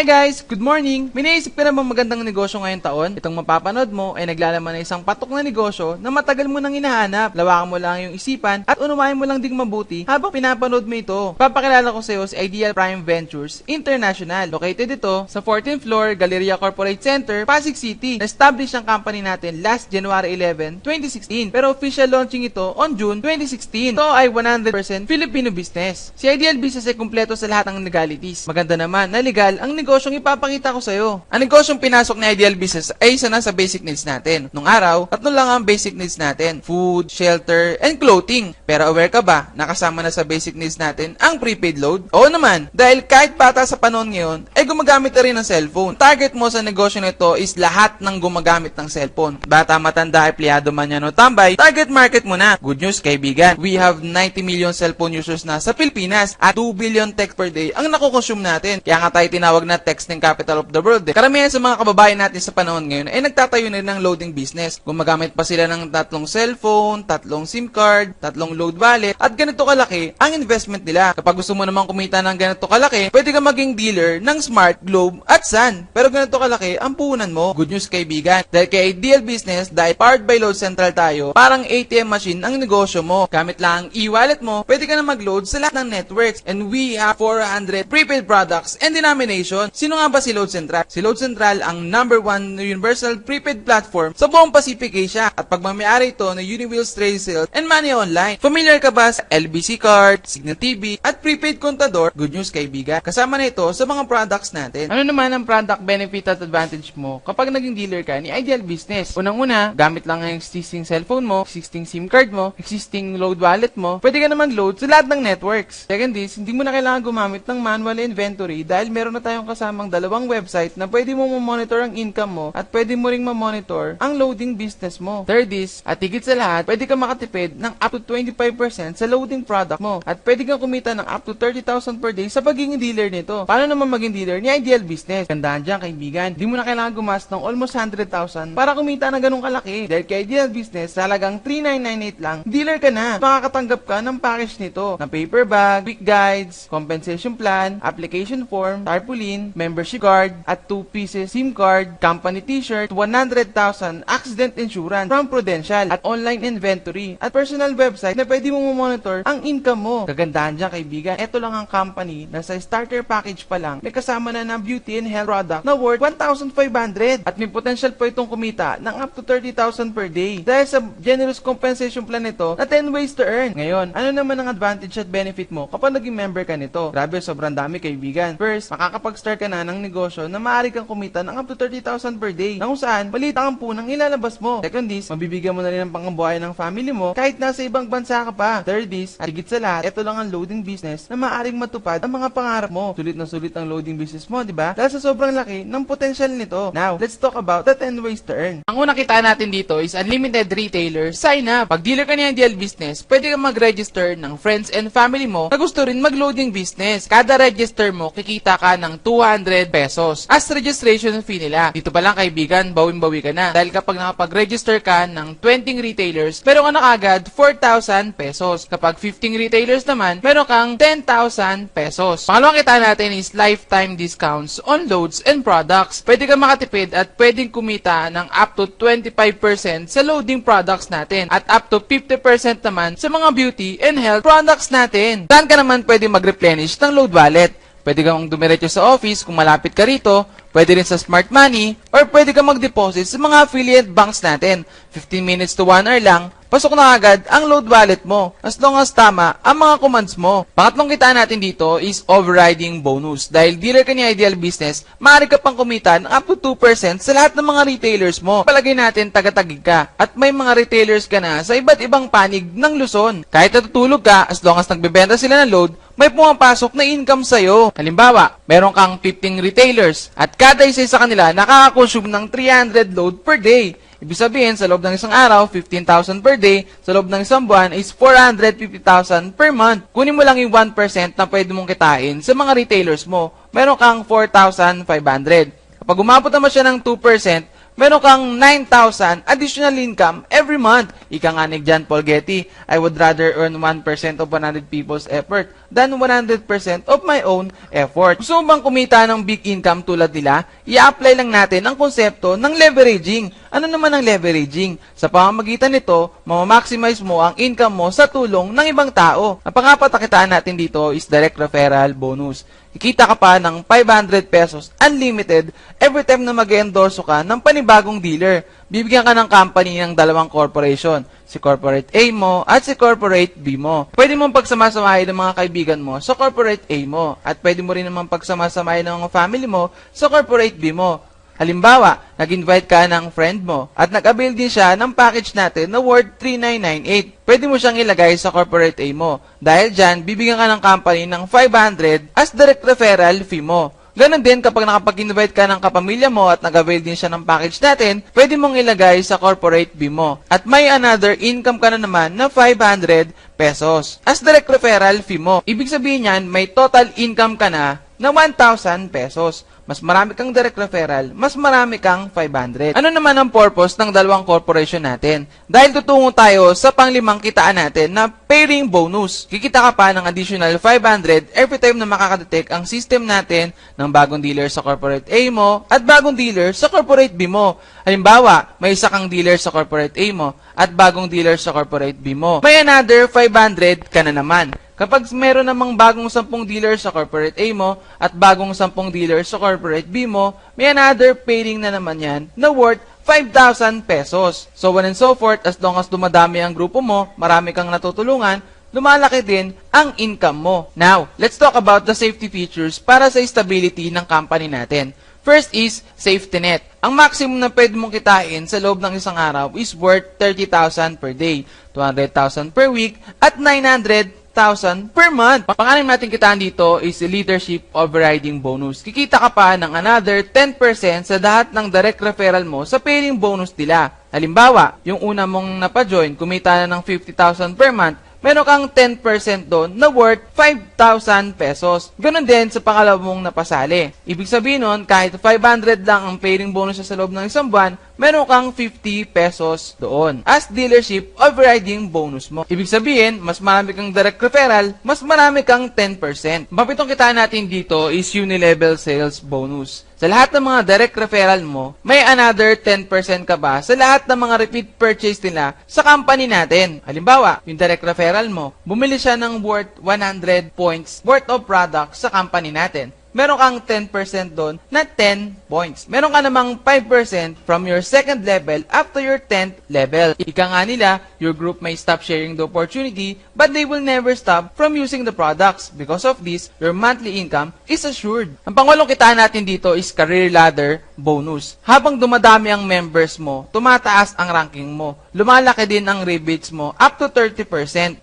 Hi guys! Good morning! May naisip ka na bang magandang negosyo ngayong taon? Itong mapapanood mo ay naglalaman ng isang patok na negosyo na matagal mo nang hinahanap. Lawakan mo lang yung isipan at unawain mo lang ding mabuti habang pinapanood mo ito. Papakilala ko sa iyo si Ideal Prime Ventures International. Located ito sa 14th floor, Galleria Corporate Center, Pasig City. Na-establish ang company natin last January 11, 2016. Pero official launching ito on June 2016. Ito ay 100% Filipino business. Si Ideal Business ay kumpleto sa lahat ng legalities. Maganda naman na legal ang negosyong ipapakita ko sa'yo. Ang negosyong pinasok ni Ideal Business ay isa na sa basic needs natin. Nung araw, tatlo lang ang basic needs natin. Food, shelter, and clothing. Pero aware ka ba, nakasama na sa basic needs natin ang prepaid load? Oo naman, dahil kahit bata sa panahon ngayon, ay gumagamit na rin ng cellphone. Target mo sa negosyo nito is lahat ng gumagamit ng cellphone. Bata, matanda, empleyado man yan o tambay, target market mo na. Good news, kaibigan. We have 90 million cellphone users na sa Pilipinas at 2 billion text per day ang nakukonsume natin. Kaya nga tayo tinawag na texting capital of the world. Karamihan sa mga kababayan natin sa panahon ngayon ay nagtatayo na rin ng loading business. Gumagamit pa sila ng tatlong cellphone, tatlong SIM card, tatlong load wallet, at ganito kalaki ang investment nila. Kapag gusto mo naman kumita ng ganito kalaki, pwede ka maging dealer ng Smart, Globe, at Sun. Pero ganito kalaki ang puhunan mo. Good news, kaibigan. Dahil kay Ideal Business, dahil powered by Load Central tayo, parang ATM machine ang negosyo mo. Gamit lang ang e-wallet mo, pwede ka na mag-load sa lahat ng networks. And we have 400 prepaid products and denomination. Sino nga ba si Load Central? Si Load Central ang #1 universal prepaid platform sa buong Pacific Asia at pagmamayari ito ng Uniwheels Trade Sales and Money Online. Familiar ka ba sa LBC Card, Signal TV, at prepaid kontador? Good news, kaibigan. Kasama na ito sa mga products natin. Ano naman ang product benefit at advantage mo kapag naging dealer ka ni Ideal Business? Unang-una, gamit lang ang existing cellphone mo, existing SIM card mo, existing load wallet mo, pwede ka na mag-load sa lahat ng networks. Second is, hindi mo na kailangan gumamit ng manual inventory dahil meron na tayong kasamang dalawang website na pwede mo monitor ang income mo at pwede mo ring ma-monitor ang loading business mo. Third is, at higit sa lahat, pwede ka makatipid ng up to 25% sa loading product mo at pwede kang kumita ng up to 30,000 per day sa pagiging dealer nito. Paano naman maging dealer ni Ideal Business? Gandaan dyan, kaibigan. Hindi mo na kailangan gumas ng almost 100,000 para kumita ng ganung kalaki. Dahil kay Ideal Business, talagang 3,998 lang, dealer ka na. Makakatanggap ka ng package nito na paper bag, quick guides, compensation plan, application form, tarpaulin, membership card, at 2 pieces SIM card, company t-shirt, 100,000 accident insurance from Prudential, at online inventory, at personal website na pwede mo monitor ang income mo. Kagandahan dyan, kaibigan, ito lang ang company na sa starter package pa lang, may kasama na ng beauty and health product na worth 1,500 at may potential po itong kumita ng up to 30,000 per day dahil sa generous compensation plan nito na 10 ways to earn. Ngayon, ano naman ang advantage at benefit mo kapag naging member ka nito? Grabe, sobrang dami, kaibigan. First, makakapag-start ka na ng negosyo na maaari kang kumita ng up to 30,000 per day na kung saan maliit ang punang ilalabas mo. Second is, mabibigyan mo na rin ang pangambuhay ng family mo kahit nasa ibang bansa ka pa. Third is, at higit sa lahat, ito lang ang loading business na maaaring matupad ang mga pangarap mo. Sulit na sulit ang loading business mo, di ba? Dahil sa sobrang laki ng potential nito. Now, let's talk about the 10 ways to earn. Ang unang kita natin dito is unlimited retailers. Sign up! Pag dealer ka ni Ideal Business, pwede kang mag-register ng friends and family mo na gusto rin mag-loading business. Kada register mo, kikita ka ng 200 pesos as registration fee nila. Dito pa lang, kaibigan, bawin-bawi ka na. Dahil kapag nakapag-register ka ng 20 retailers, meron ka na agad 4,000 pesos. Kapag 15 retailers naman, meron kang 10,000 pesos. Pangalawang kita natin is lifetime discounts on loads and products. Pwede ka makatipid at pwedeng kumita ng up to 25% sa loading products natin at up to 50% naman sa mga beauty and health products natin. Saan ka naman pwede mag-replenish ng load wallet? Pwede kang dumiretso sa office kung malapit ka rito, pwede rin sa Smart Money, or pwede kang mag-deposit sa mga affiliate banks natin. 15 minutes to 1 hour lang, pasok na agad ang load wallet mo as long as tama ang mga commands mo. Pangatlong kita natin dito is overriding bonus. Dahil dealer ka ni Ideal Business, maaari ka pang kumita ng up to 2% sa lahat ng mga retailers mo. Palagay natin taga-tagig ka at may mga retailers ka na sa iba't ibang panig ng Luzon. Kahit natutulog ka, as long as nagbebenta sila ng load, may pumapasok na income sa'yo. Halimbawa, meron kang 15 retailers at kada isa sa kanila nakaka-consume ng 300 load per day. Ibig sabihin, sa loob ng isang araw, 15,000 per day. Sa loob ng isang buwan is 450,000 per month. Kunin mo lang yung 1% na pwede mong kitain sa mga retailers mo. Meron kang 4,500. Kapag umabot naman siya ng 2%, meron kang 9,000 additional income every month. Ika nga ni John Paul Getty, I would rather earn 1% of 100 people's effort than 100% of my own effort. Gusto mo bang kumita ng big income tulad nila? I-apply lang natin ang konsepto ng leveraging. Ano naman ang leveraging? Sa pamamagitan nito, mamaximize mo ang income mo sa tulong ng ibang tao. Ang pangapatakitaan natin dito is direct referral bonus. Kikita ka pa ng 500 pesos unlimited every time na mag-endorso ka ng panibagong dealer. Bibigyan ka ng company ng dalawang corporation, si Corporate A mo at si Corporate B mo. Pwede mong pagsamasamahin ng mga kaibigan mo sa Corporate A mo at pwede mo rin naman pagsamasamahin ng mga family mo sa Corporate B mo. Halimbawa, nag-invite ka ng friend mo at nag-avail din siya ng package natin na worth 3,998. Pwede mo siyang ilagay sa Corporate A mo. Dahil dyan, bibigyan ka ng company ng 500 as direct referral fee mo. Ganon din kapag nakapag-invite ka ng kapamilya mo at nag-avail din siya ng package natin, pwede mong ilagay sa Corporate B mo. At may another income ka na naman na 500 pesos as direct referral fee mo. Ibig sabihin yan, may total income ka na 1,000 pesos. Mas marami kang direct referral, mas marami kang 500. Ano naman ang purpose ng dalawang corporation natin? Dahil tutungo tayo sa panglimang kitaan natin na pairing bonus. Kikita ka pa ng additional 500 every time na makakadetect ang system natin ng bagong dealer sa Corporate A mo at bagong dealer sa Corporate B mo. Halimbawa, may isa kang dealer sa Corporate A mo at bagong dealer sa Corporate B mo. May another 500 ka na naman. Kapag meron namang bagong 10 dealer sa Corporate A mo at bagong 10 dealer sa Corporate B mo, may another pairing na naman yan na worth 5,000 pesos. So on and so forth, as long as dumadami ang grupo mo, marami kang natutulungan, lumalaki din ang income mo. Now, let's talk about the safety features para sa stability ng company natin. First is safety net. Ang maximum na pwede mong kitain sa loob ng isang araw is worth 30,000 per day, 200,000 per week, at 900,000 per month. Pangalim natin kitaan dito is leadership overriding bonus. Kikita ka pa ng another 10% sa lahat ng direct referral mo sa pairing bonus nila. Halimbawa, yung una mong napajoin, kumita na ng 50,000 per month, meron kang 10% doon na worth 5,000 pesos. Ganon din sa pangalawa mong napasali. Ibig sabihin nun, kahit 500 lang ang pairing bonus sa loob ng isang buwan, meron kang 50 pesos doon as dealership overriding bonus mo. Ibig sabihin, mas marami kang direct referral, mas marami kang 10%. Mapitong kitaan natin dito is unilevel sales bonus. Sa lahat ng mga direct referral mo, may another 10% ka ba sa lahat ng mga repeat purchase nila sa company natin. Halimbawa, yung direct referral mo, bumili siya ng worth 100 points worth of product sa company natin. Meron kang 10% doon na 10 points. Meron ka namang 5% from your second level up to your 10th level. Ika nga nila, your group may stop sharing the opportunity, but they will never stop from using the products. Because of this, your monthly income is assured. Ang pangulong kitaan natin dito is career ladder bonus. Habang dumadami ang members mo, tumataas ang ranking mo. Lumalaki din ang rebates mo up to 30%.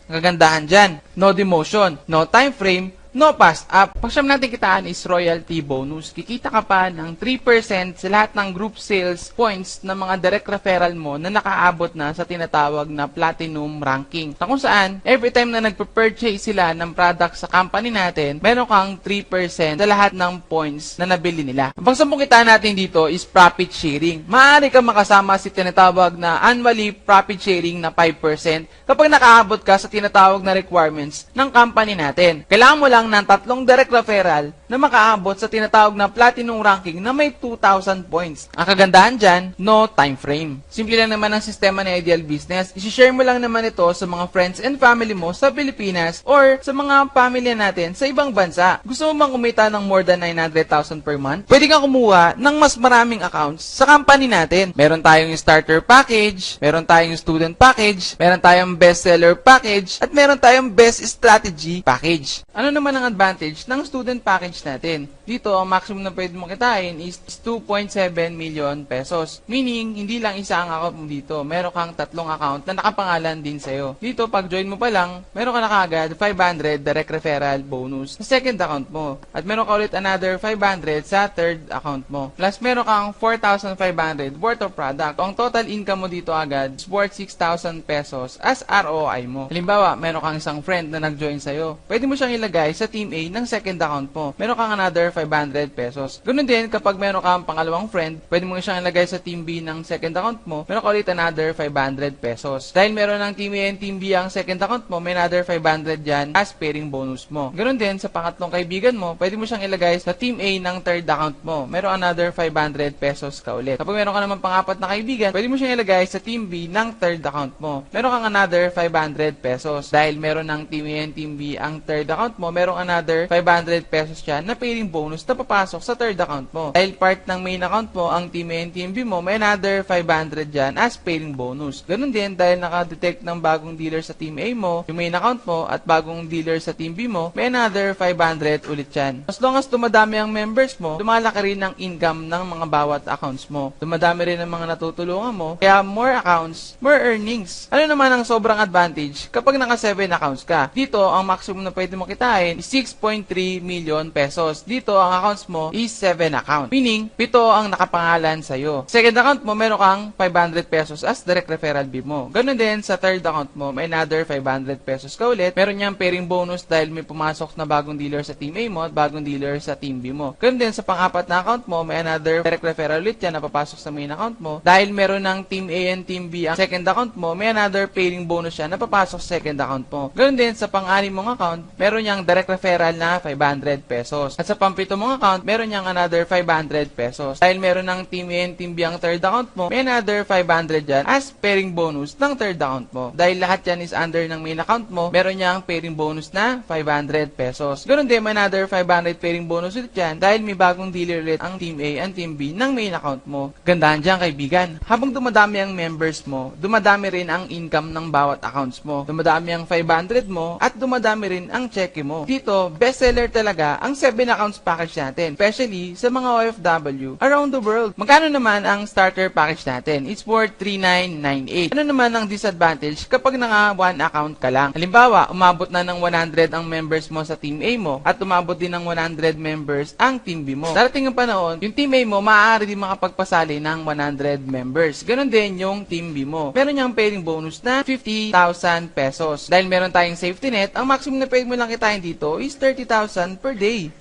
Ang kagandahan dyan, no demotion, no time frame, no pass up. Pagsyam natin kitaan is royalty bonus. Kikita ka pa ng 3% sa lahat ng group sales points ng mga direct referral mo na nakaabot na sa tinatawag na platinum ranking. Na kung saan, every time na nagpa-purchase sila ng product sa company natin, meron kang 3% sa lahat ng points na nabili nila. Ang pagsampung kitaan natin dito is profit sharing. Maaari kang makasama sa tinatawag na annually profit sharing na 5% kapag nakaabot ka sa tinatawag na requirements ng company natin. Kailangan mo lang ng 3 direct referral na makaabot sa tinatawag na platinum ranking na may 2,000 points. Ang kagandahan dyan, no time frame. Simple lang naman ang sistema ng Ideal Business. I-share mo lang naman ito sa mga friends and family mo sa Pilipinas or sa mga pamilya natin sa ibang bansa. Gusto mo bang kumita ng more than 900,000 per month? Pwede kang kumuha ng mas maraming accounts sa company natin. Meron tayong starter package, meron tayong student package, meron tayong bestseller package, at meron tayong best strategy package. Ano naman ang advantage ng student package natin? Dito, ang maximum na pwede mong kitain is 2.7 million pesos. Meaning, hindi lang isa ang account mo dito. Meron kang 3 account na nakapangalan din sa'yo. Dito, pag join mo pa lang, meron ka na kaagad 500 direct referral bonus sa second account mo. At meron ka ulit another 500 sa third account mo. Plus, meron kang 4,500 worth of product. Ang total income mo dito agad is worth 6,000 pesos as ROI mo. Halimbawa, meron kang isang friend na nag-join sa'yo. Pwede mo siyang ilagay sa Team A ng second account mo. Meron kang another 500 pesos. Ganun din, kapag meron kang pangalawang friend, pwede mo siyang ilagay sa Team B ng second account mo, meron ka ulit another 500 pesos. Dahil meron ng Team A and Team B ang second account mo, may another 500 dyan as pairing bonus mo. Ganun din, sa pangatlong kaibigan mo, pwede mo siyang ilagay sa Team A ng third account mo, meron another 500 pesos ka ulit. Kapag meron ka naman pang-apat na kaibigan, pwede mo siyang ilagay sa Team B ng third account mo, meron kang another 500 pesos. Dahil meron ng Team A and Team B ang third account mo, merong another 500 pesos dyan na pairing bonus na papasok sa third account mo. Dahil part ng main account mo ang Team A and Team B mo, may another 500 dyan as pairing bonus. Ganun din, dahil nakadetect ng bagong dealer sa Team A mo, yung main account mo, at bagong dealer sa Team B mo, may another 500 ulit dyan. As long as dumadami ang members mo, lumalaki rin ang income ng mga bawat accounts mo. Dumadami rin ang mga natutulungan mo, kaya more accounts, more earnings. Ano naman ang sobrang advantage kapag naka 7 accounts ka? Dito, ang maximum na pwede mo kitain is 6.3 million pesos. Dito, ang accounts mo is 7 accounts. Meaning, 7 ang nakapangalan sa'yo. Second account mo, meron kang 500 pesos as direct referral fee mo. Ganun din, sa third account mo, may another 500 pesos ka ulit. Meron niyang pairing bonus dahil may pumasok na bagong dealer sa Team A mo at bagong dealer sa Team B mo. Ganun din, sa pang-apat na account mo, may another direct referral ulit yan na papasok sa main account mo. Dahil meron ng Team A and Team B ang second account mo, may another pairing bonus yan na papasok sa second account mo. Ganun din, sa pang-anim mong account, meron niyang direct referral na 500 pesos. At sa pang-pito mong account, meron niyang another 500 pesos. Dahil meron ng Team A and Team B ang third account mo, may another 500 dyan as pairing bonus ng third account mo. Dahil lahat yan is under ng main account mo, meron niyang pairing bonus na 500 pesos. Ganun din, may another 500 pairing bonus ulit dyan dahil may bagong dealer ulit ang Team A and Team B ng main account mo. Gandahan dyan, kaibigan. Habang dumadami ang members mo, dumadami rin ang income ng bawat accounts mo. Dumadami ang 500 mo at dumadami rin ang cheque mo. Dito, bestseller talaga ang 7 accounts package natin, especially sa mga OFW around the world. Magkano naman ang starter package natin? It's worth 3,998. Ano naman ang disadvantage kapag naka 1 account ka lang? Halimbawa, umabot na ng 100 ang members mo sa Team A mo at umabot din ng 100 members ang Team B mo. Darating ang panahon, yung Team A mo maaari din makapagpasali ng 100 members. Ganon din yung Team B mo. Meron niyang pairing bonus na 50,000 pesos. Dahil meron tayong safety net, ang maximum na pwede mo lang kitain dito is 30,000 per day.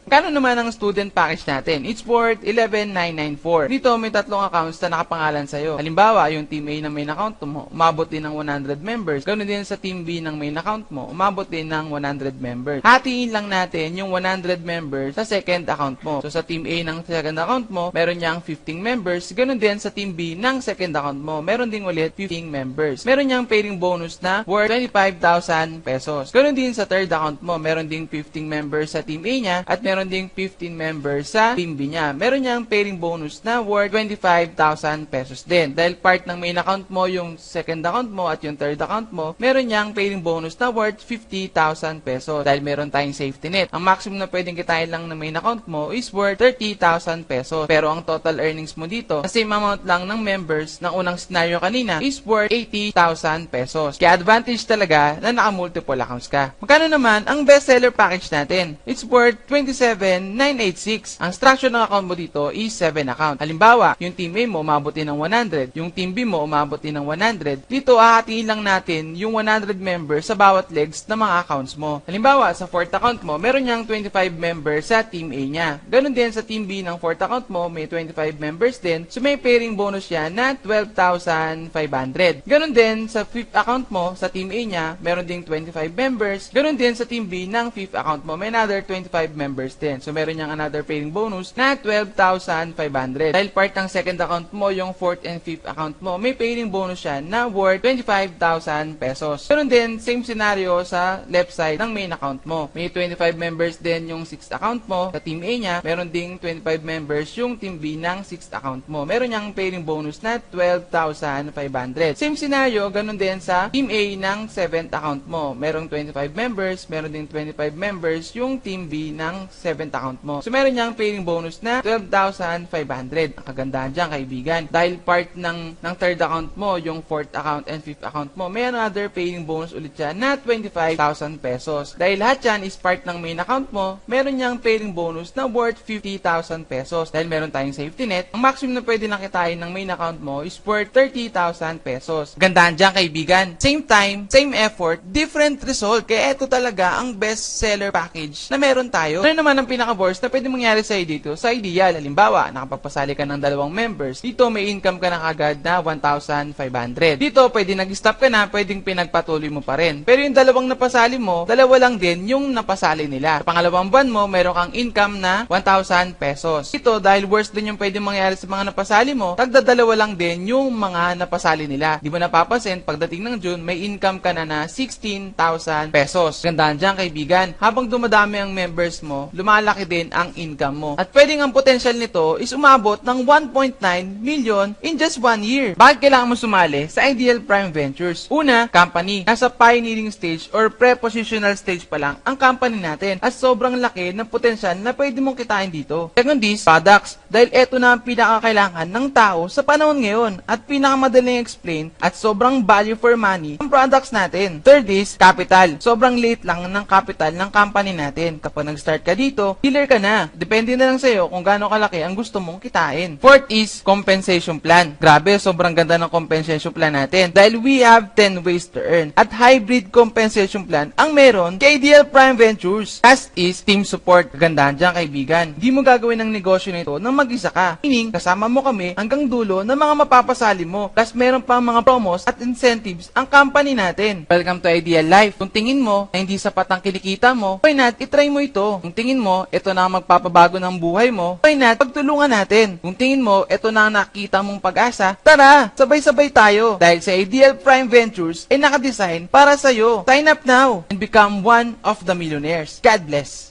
Kano naman ang student package natin? It's worth 11,994. Dito may tatlong accounts na nakapangalan sa'yo. Halimbawa, yung Team A ng main account mo, umabot din ng 100 members. Ganoon din sa Team B ng main account mo, umabot din ng 100 members. Hatiin lang natin yung 100 members sa second account mo. So sa Team A ng second account mo, meron niyang 15 members. Ganoon din sa Team B ng second account mo, meron din ulit 15 members. Meron niyang pairing bonus na worth 25,000 pesos. Ganoon din sa third account mo, meron ding 15 members sa Team A niya at meron ding 15 members sa Team B niya. Meron niyang pairing bonus na worth 25,000 pesos din. Dahil part ng main account mo yung second account mo at yung third account mo, meron niyang pairing bonus na worth 50,000 pesos. Dahil meron tayong safety net. Ang maximum na pwedeng kitain lang ng main account mo is worth 30,000 pesos. Pero ang total earnings mo dito, sa same amount lang ng members ng unang scenario kanina, is worth 80,000 pesos. Kaya advantage talaga na naka-multiple accounts ka. Magkano naman ang bestseller package natin? It's worth 27,986. Ang structure ng account mo dito is 7 account. Halimbawa, yung Team A mo umabot din ng 100, yung Team B mo umabot din ng 100. Dito, hahatiin lang natin yung 100 members sa bawat legs ng mga accounts mo. Halimbawa, sa 4th account mo, meron niyang 25 members sa Team A niya. Ganon din sa Team B ng 4th account mo, may 25 members din. So, may pairing bonus yan na 12,500. Ganon din sa 5th account mo, sa Team A niya, meron ding 25 members. Ganon din sa Team B ng 5th account mo, may another 25 members din. So, meron niyang another pairing bonus na 12,500. Dahil part ng second account mo, yung 4th and 5th account mo, may pairing bonus yan na worth 25,000 pesos. Meron din, same scenario sa left side ng main account mo. May 25 members din yung 6th account mo. Sa Team A niya, meron ding 25 members yung Team B ng 6th account mo. Meron niyang pairing bonus na 12,500. Same scenario, ganun din sa Team A ng 7th account mo. Merong 25 members, meron ding 25 members yung Team B ng 7th account mo. So, meron niyang pairing bonus na 12,500. Ang kagandahan dyan, kaibigan. Dahil part ng third account mo, yung 4th account and 5th account mo, may another pairing bonus ulit yan na 25,000 pesos. Dahil lahat yan is part ng main account mo, meron niyang pairing bonus na worth 50,000 pesos. Dahil meron tayong safety net, ang maximum na pwede nakitain ng main account mo is worth 30,000 pesos. Gandahan dyan, kaibigan. Same time, same effort, different result. Kaya ito talaga ang best seller package na meron tayo. Ano naman naman ang pinaka-worst na pwede mangyari sa'yo dito sa Ideal. Halimbawa, nakapagpasali ka ng 2 members. Dito may income ka na kagad na 1,500. Dito pwede nag-stop ka na, pwedeng pinagpatuloy mo pa rin. Pero yung 2 napasali mo, 2 lang din yung napasali nila. Sa pangalawang buwan mo, meron kang income na 1,000 pesos. Dito, dahil worst din yung pwede mangyari sa mga napasali mo, tagda 2 lang din yung mga napasali nila. Di mo napapansin, pagdating ng June, may income ka na 16,000 pesos. Gandaan dyan, kaibigan. Habang dumadami ang members mo, lumalaki din ang income mo. At pwedeng ang potential nito is umabot ng 1.9 million in just 1 year. Bakit kailangan mo sumali sa Ideal Prime Ventures? Una, company. Nasa pioneering stage or pre-positional stage pa lang ang company natin at sobrang laki ng potential na pwede mong kitain dito. Second is, products. Dahil eto na ang pinakakailangan ng tao sa panahon ngayon at pinakamadaling explain at sobrang value for money ang products natin. Third is, capital. Sobrang late lang ng capital ng company natin. Kapag nag-start ka dito, dealer ka na. Depende na lang sa'yo kung gaano kalaki ang gusto mong kitain. Fourth is, compensation plan. Grabe, sobrang ganda ng compensation plan natin. Dahil we have 10 ways to earn. At hybrid compensation plan ang meron kay Ideal Prime Ventures. Last is, team support. Kagandahan dyan, kaibigan. Di mo gagawin ng negosyo nito nang mag-isa ka. Meaning, kasama mo kami hanggang dulo ng mga mapapasali mo. Plus, meron pa mga promos at incentives ang company natin. Welcome to Ideal Life. Kung tingin mo na hindi sapat ang kinikita mo, why not, itry mo ito. Kung tingin mo, ito na ang magpapabago ng buhay mo, why not, pagtulungan natin. Kung tingin mo, ito na ang nakita mong pag-asa, tara, sabay-sabay tayo. Dahil sa Ideal Prime Ventures ay nakadesign para sa'yo. Sign up now and become one of the millionaires. God bless.